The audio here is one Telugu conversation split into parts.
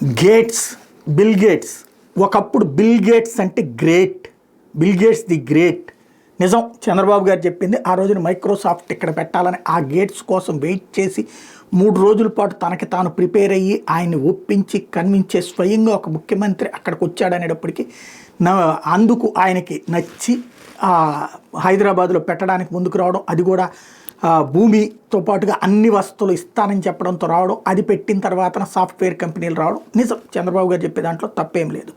Gates, bill gates. ఒకప్పుడు బిల్ గేట్స్ అంటే great, bill gates the great. నిజం, చంద్రబాబు గారు చెప్పింది. ఆ రోజున మైక్రోసాఫ్ట్ ఇక్కడ పెట్టాలని ఆ గేట్స్ కోసం వెయిట్ చేసి 3 రోజుల పాటు తనకి తాను ప్రిపేర్ అయ్యి ఆయన్ని ఒప్పించి కన్విన్స్ స్వయంగా ఒక ముఖ్యమంత్రి అక్కడికి వచ్చాడనేటప్పటికీ అందుకు ఆయనకి నచ్చి హైదరాబాద్లో పెట్టడానికి ముందుకు రావడం, అది కూడా భూమితో పాటుగా అన్ని వస్తువులు ఇస్తానని చెప్పడంతో రావడం, అది పెట్టిన తర్వాత సాఫ్ట్వేర్ కంపెనీలు రావడం. నిజం, చంద్రబాబు గారు చెప్పే దాంట్లో తప్పేం లేదు,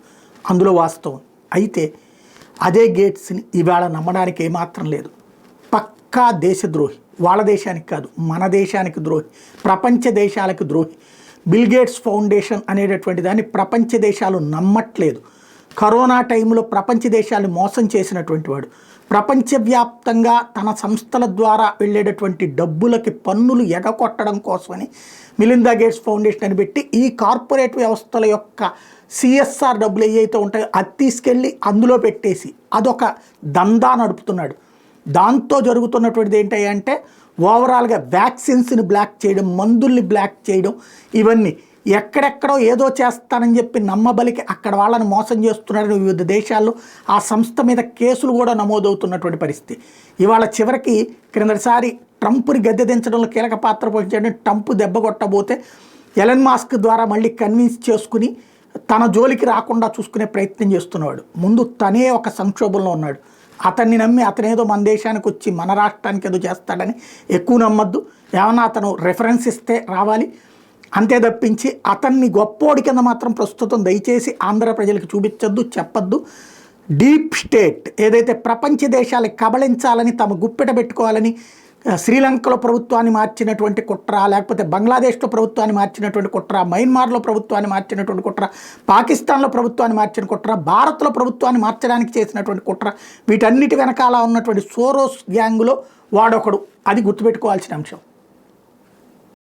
అందులో వాస్తవం. అయితే అదే గేట్స్ని ఇవాళ నమ్మడానికి ఏమాత్రం లేదు. పక్కా దేశద్రోహి, వాళ్ళ దేశానికి కాదు మన దేశానికి ద్రోహి, ప్రపంచ దేశాలకు ద్రోహి. బిల్ గేట్స్ ఫౌండేషన్ అనేటటువంటి దాన్ని ప్రపంచ దేశాలు నమ్మట్లేదు. కరోనా టైంలో ప్రపంచ దేశాలను మోసం చేసినటువంటి వాడు, ప్రపంచవ్యాప్తంగా తన సంస్థల ద్వారా వెళ్ళేటటువంటి డబ్బులకి పన్నులు ఎగకొట్టడం కోసమని మిలిందా గేట్స్ ఫౌండేషన్ అని పెట్టి ఈ కార్పొరేట్ వ్యవస్థల యొక్క సిఎస్ఆర్ డబ్బులు ఏవైతే ఉంటాయో అది తీసుకెళ్ళి అందులో పెట్టేసి అదొక దందా నడుపుతున్నాడు. దాంతో జరుగుతున్నటువంటిది ఏంటంటే ఓవరాల్గా వ్యాక్సిన్స్ని బ్లాక్ చేయడం, మందుల్ని బ్లాక్ చేయడం, ఇవన్నీ ఎక్కడెక్కడో ఏదో చేస్తానని చెప్పి నమ్మబలికి అక్కడ వాళ్ళని మోసం చేస్తున్నారని వివిధ దేశాల్లో ఆ సంస్థ మీద కేసులు కూడా నమోదవుతున్నటువంటి పరిస్థితి. ఇవాళ చివరికి క్రిందటిసారి ట్రంప్ని గద్దె దించడంలో కీలక పాత్ర పోషించడం, ట్రంప్ దెబ్బ కొట్టబోతే ఎలన్ మాస్క్ ద్వారా మళ్ళీ కన్విన్స్ చేసుకుని తన జోలికి రాకుండా చూసుకునే ప్రయత్నం చేస్తున్నాడు. ముందు తనే ఒక సంక్షోభంలో ఉన్నాడు. అతన్ని నమ్మి అతనేదో మన దేశానికి వచ్చి మన రాష్ట్రానికి ఏదో చేస్తాడని ఎక్కువ నమ్మద్దు. ఏమన్నా అతను రెఫరెన్స్ ఇస్తే రావాలి, అంతే తప్పించి అతన్ని గొప్పోడి కింద మాత్రం ప్రస్తుతం దయచేసి ఆంధ్ర ప్రజలకు చూపించద్దు, చెప్పద్దు. డీప్ స్టేట్ ఏదైతే ప్రపంచ దేశాలకు కబళించాలని తమ గుప్పెట పెట్టుకోవాలని శ్రీలంకలో ప్రభుత్వాన్ని మార్చినటువంటి కుట్ర, లేకపోతే బంగ్లాదేశ్లో ప్రభుత్వాన్ని మార్చినటువంటి కుట్ర, మయన్మార్లో ప్రభుత్వాన్ని మార్చినటువంటి కుట్ర, పాకిస్తాన్లో ప్రభుత్వాన్ని మార్చిన కుట్ర, భారత్లో ప్రభుత్వాన్ని మార్చడానికి చేసినటువంటి కుట్ర, వీటన్నిటి వెనకాల ఉన్నటువంటి సోరోస్ గ్యాంగులో వాడొకడు. అది గుర్తుపెట్టుకోవాల్సిన అంశం.